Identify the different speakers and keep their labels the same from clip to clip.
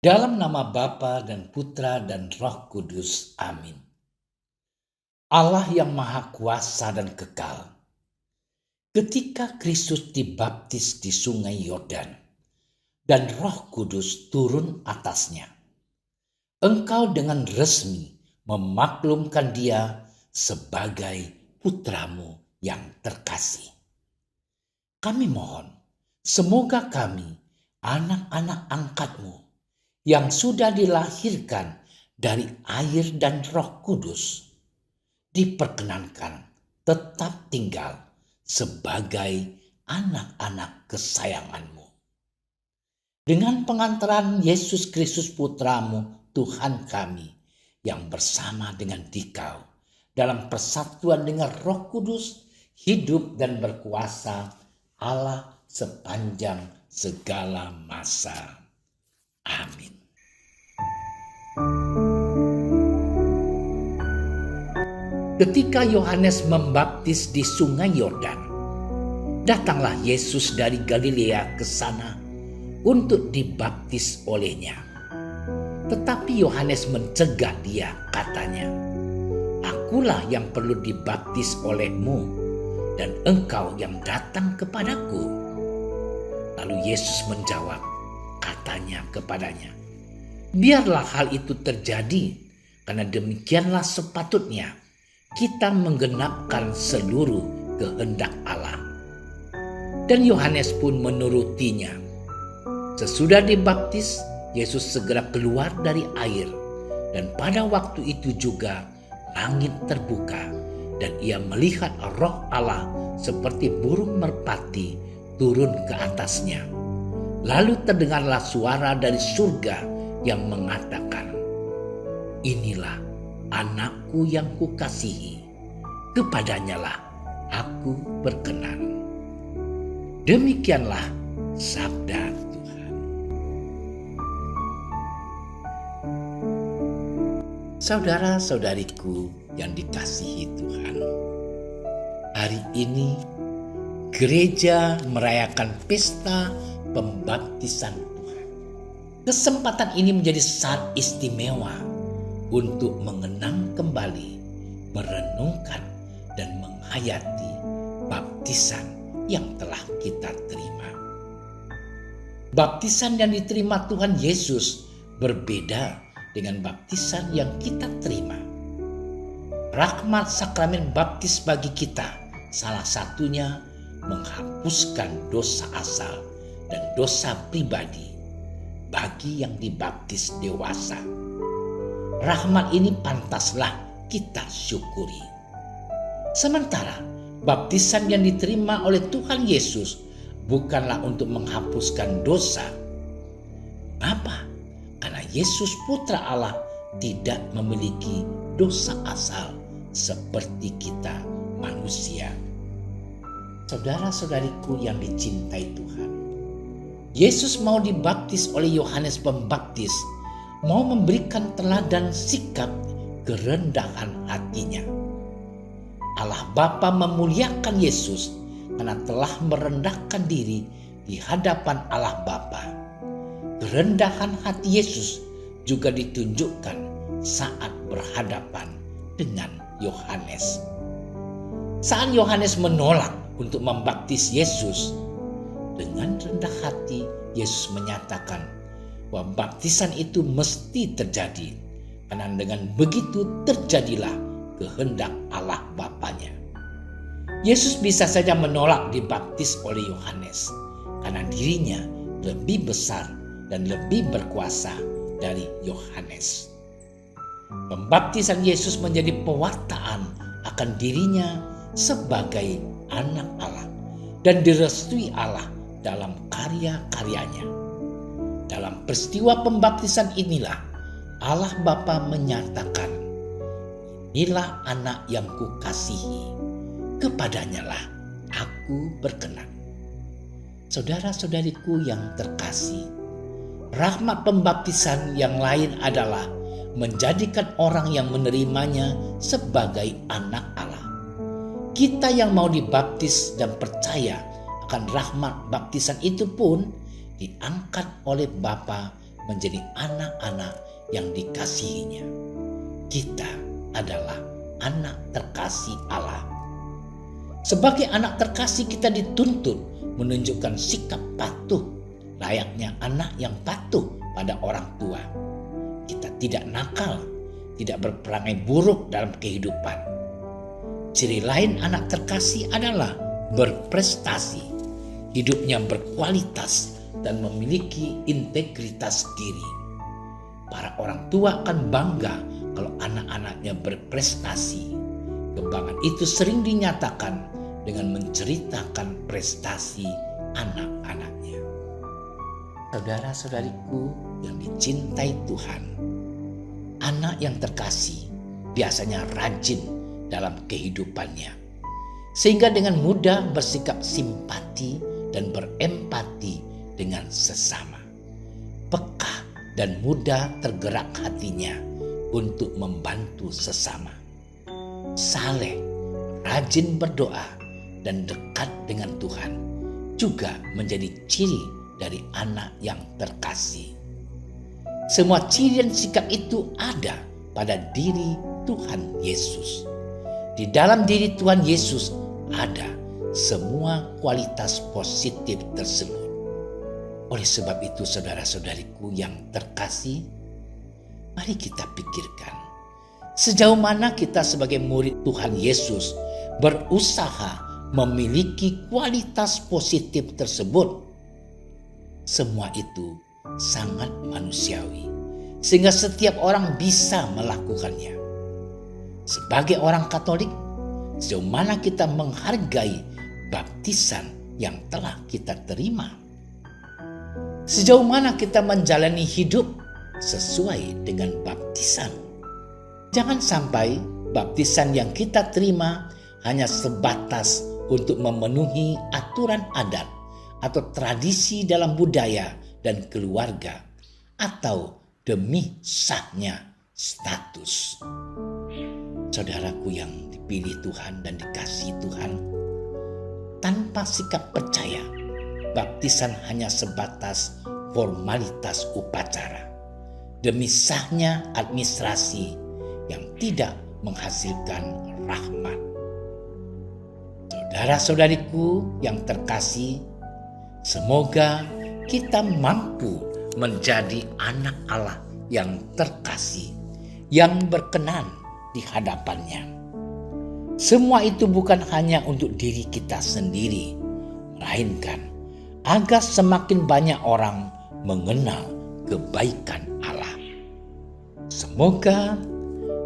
Speaker 1: Dalam nama Bapa dan Putra dan Roh Kudus. Amin. Allah yang Maha Kuasa dan Kekal, ketika Kristus dibaptis di Sungai Yordan dan Roh Kudus turun atasnya, Engkau dengan resmi memaklumkan Dia sebagai putramu yang terkasih. Kami mohon, semoga kami, anak-anak angkatmu, yang sudah dilahirkan dari air dan Roh Kudus, diperkenankan tetap tinggal sebagai anak-anak kesayanganmu. Dengan pengantaran Yesus Kristus Putramu, Tuhan kami, yang bersama dengan Dikau dalam persatuan dengan Roh Kudus, hidup dan berkuasa Allah sepanjang segala masa. Amin. Ketika Yohanes membaptis di Sungai Yordan, datanglah Yesus dari Galilea ke sana untuk dibaptis olehnya. Tetapi Yohanes mencegah dia, katanya, "Akulah yang perlu dibaptis olehmu, dan engkau yang datang kepadaku." Lalu Yesus menjawab, katanya kepadanya, "Biarlah hal itu terjadi, karena demikianlah sepatutnya kita menggenapkan seluruh kehendak Allah." Dan Yohanes pun menurutinya. Sesudah dibaptis, Yesus segera keluar dari air, dan pada waktu itu juga langit terbuka, dan ia melihat Roh Allah seperti burung merpati turun ke atasnya. Lalu terdengarlah suara dari surga yang mengatakan, "Inilah anakku yang kukasihi, kepadanyalah aku berkenan." Demikianlah sabda Tuhan. Saudara-saudariku yang dikasihi Tuhan, hari ini gereja merayakan pesta pembaptisan Tuhan. Kesempatan ini menjadi saat istimewa untuk mengenang kembali, merenungkan, dan menghayati baptisan yang telah kita terima. Baptisan yang diterima Tuhan Yesus berbeda dengan baptisan yang kita terima. Rahmat sakramen baptis bagi kita salah satunya menghapuskan dosa asal dan dosa pribadi bagi yang dibaptis dewasa. Rahmat ini pantaslah kita syukuri. Sementara baptisan yang diterima oleh Tuhan Yesus bukanlah untuk menghapuskan dosa. Apa? Karena Yesus Putra Allah tidak memiliki dosa asal seperti kita manusia. Saudara-saudariku yang dicintai Tuhan, Yesus mau dibaptis oleh Yohanes Pembaptis, mau memberikan teladan sikap kerendahan hatinya. Allah Bapa memuliakan Yesus karena telah merendahkan diri di hadapan Allah Bapa. Kerendahan hati Yesus juga ditunjukkan saat berhadapan dengan Yohanes. Saat Yohanes menolak untuk membaptis Yesus, dengan rendah hati Yesus menyatakan bahwa baptisan itu mesti terjadi, karena dengan begitu terjadilah kehendak Allah Bapanya. Yesus bisa saja menolak dibaptis oleh Yohanes karena dirinya lebih besar dan lebih berkuasa dari Yohanes. Pembaptisan Yesus menjadi pewartaan akan dirinya sebagai anak Allah dan direstui Allah dalam karya-karyanya. Dalam peristiwa pembaptisan inilah Allah Bapa menyatakan, "Inilah anak yang kukasihi, kepadanyalah aku berkenan." Saudara-saudariku yang terkasih, rahmat pembaptisan yang lain adalah menjadikan orang yang menerimanya sebagai anak Allah. Kita yang mau dibaptis dan percaya akan rahmat baptisan itu pun diangkat oleh Bapa menjadi anak-anak yang dikasihinya. Kita adalah anak terkasih Allah. Sebagai anak terkasih, kita dituntut menunjukkan sikap patuh layaknya anak yang patuh pada orang tua. Kita tidak nakal, tidak berperangai buruk dalam kehidupan. Ciri lain anak terkasih adalah berprestasi, hidupnya berkualitas dan memiliki integritas diri. Para orang tua akan bangga kalau anak-anaknya berprestasi. Kebanggaan itu sering dinyatakan dengan menceritakan prestasi anak-anaknya. Saudara-saudariku yang dicintai Tuhan, anak yang terkasih biasanya rajin dalam kehidupannya, sehingga dengan mudah bersikap simpati dan berempati dengan sesama. Peka dan mudah tergerak hatinya untuk membantu sesama. Saleh, rajin berdoa dan dekat dengan Tuhan juga menjadi ciri dari anak yang terkasih. Semua ciri dan sikap itu ada pada diri Tuhan Yesus. Di dalam diri Tuhan Yesus ada semua kualitas positif tersebut. Oleh sebab itu, saudara-saudariku yang terkasih, mari kita pikirkan sejauh mana kita sebagai murid Tuhan Yesus berusaha memiliki kualitas positif tersebut. Semua itu sangat manusiawi, sehingga setiap orang bisa melakukannya. Sebagai orang Katolik, sejauh mana kita menghargai baptisan yang telah kita terima? Sejauh mana kita menjalani hidup sesuai dengan baptisan? Jangan sampai baptisan yang kita terima hanya sebatas untuk memenuhi aturan adat atau tradisi dalam budaya dan keluarga, atau demi sahnya status. Saudaraku yang dipilih Tuhan dan dikasihi Tuhan, tanpa sikap percaya, baptisan hanya sebatas formalitas upacara, demi sahnya administrasi yang tidak menghasilkan rahmat. Saudara-saudariku yang terkasih, semoga kita mampu menjadi anak Allah yang terkasih, yang berkenan di hadapannya. Semua itu bukan hanya untuk diri kita sendiri, melainkan agar semakin banyak orang mengenal kebaikan Allah. Semoga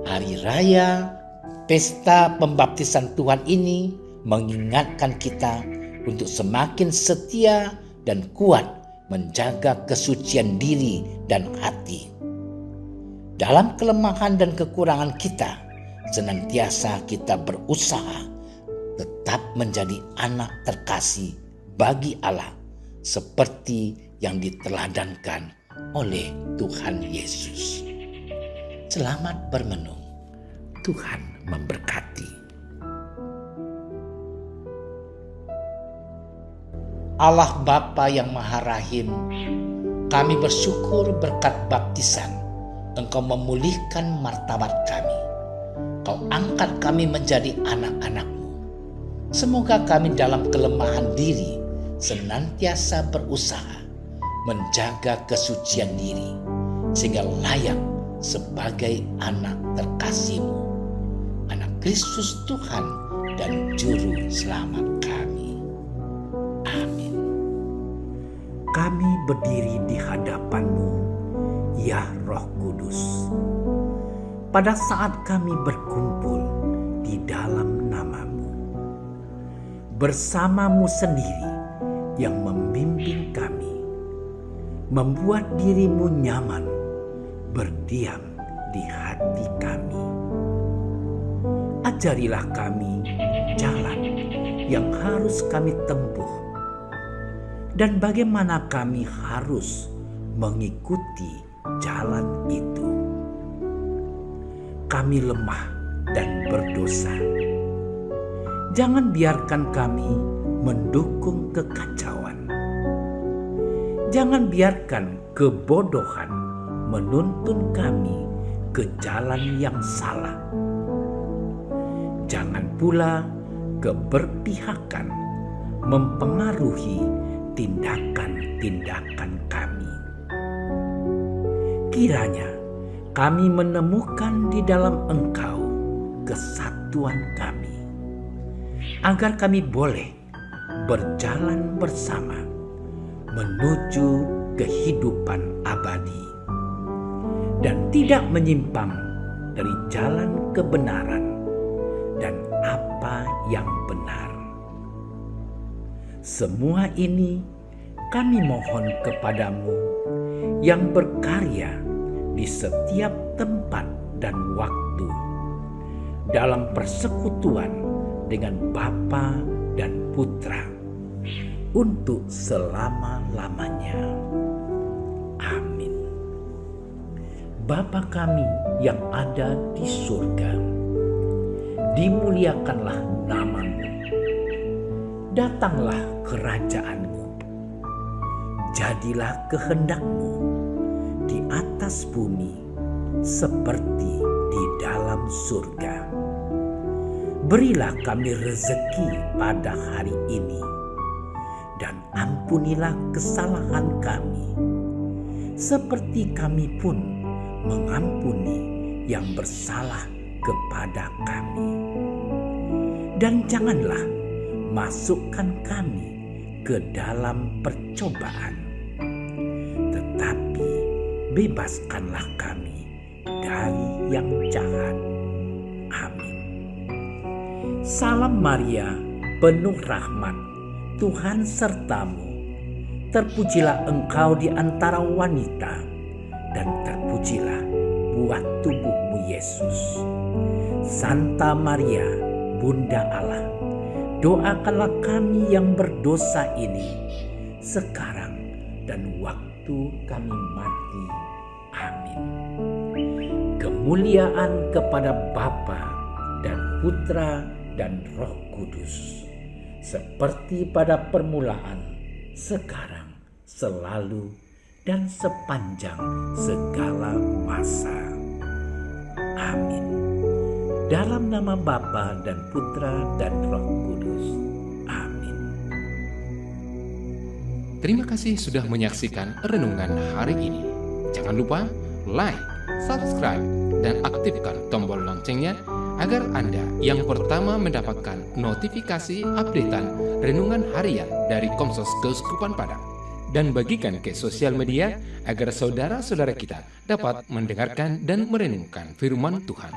Speaker 1: hari raya pesta pembaptisan Tuhan ini mengingatkan kita untuk semakin setia dan kuat menjaga kesucian diri dan hati. Dalam kelemahan dan kekurangan kita, senantiasa kita berusaha tetap menjadi anak terkasih bagi Allah, seperti yang diteladankan oleh Tuhan Yesus. Selamat bermenung. Tuhan memberkati. Allah Bapa yang Maha Rahim, kami bersyukur berkat baptisan Engkau memulihkan martabat kami. Kau angkat kami menjadi anak-anak-Mu. Semoga kami dalam kelemahan diri senantiasa berusaha menjaga kesucian diri, sehingga layak sebagai anak terkasih-Mu, anak Kristus Tuhan dan Juru Selamat kami. Amin.
Speaker 2: Kami berdiri di hadapan-Mu, ya Roh Kudus, pada saat kami berkumpul di dalam nama-Mu, bersama-Mu sendiri yang membimbing kami, membuat diri-Mu nyaman berdiam di hati kami. Ajarilah kami jalan yang harus kami tempuh dan bagaimana kami harus mengikuti jalan itu. Kami lemah dan berdosa. Jangan biarkan kami mendukung kekacauan. Jangan biarkan kebodohan menuntun kami ke jalan yang salah. Jangan pula keberpihakan mempengaruhi tindakan-tindakan kami. Kiranya kami menemukan di dalam Engkau kesatuan kami, agar kami boleh berjalan bersama menuju kehidupan abadi dan tidak menyimpang dari jalan kebenaran dan apa yang benar. Semua ini kami mohon kepadamu yang berkarya di setiap tempat dan waktu dalam persekutuan dengan Bapa dan Putra untuk selama-lamanya. Amin. Bapa kami yang ada di surga, dimuliakanlah nama-Mu. Datanglah kerajaan-Mu. Jadilah kehendak-Mu di atas bumi seperti di dalam surga. Berilah kami rezeki pada hari ini, dan ampunilah kesalahan kami, seperti kami pun mengampuni yang bersalah kepada kami. Dan janganlah masukkan kami ke dalam percobaan, tetapi bebaskanlah kami dari yang jahat. Amin. Salam Maria, penuh rahmat, Tuhan sertamu. Terpujilah engkau di antara wanita, dan terpujilah buah tubuhmu Yesus. Santa Maria, Bunda Allah, doakanlah kami yang berdosa ini, sekarang dan waktu kami mati. Amin. Kemuliaan kepada Bapa dan Putra dan Roh Kudus, seperti pada permulaan, sekarang, selalu, dan sepanjang segala masa. Amin. Dalam nama Bapa dan Putra dan Roh Kudus. Amin.
Speaker 3: Terima kasih sudah menyaksikan renungan hari ini. Jangan lupa like, subscribe, dan aktifkan tombol loncengnya agar Anda yang pertama mendapatkan notifikasi updatean renungan harian dari Komsos Keuskupan Padang. Dan bagikan ke sosial media agar saudara-saudara kita dapat mendengarkan dan merenungkan firman Tuhan.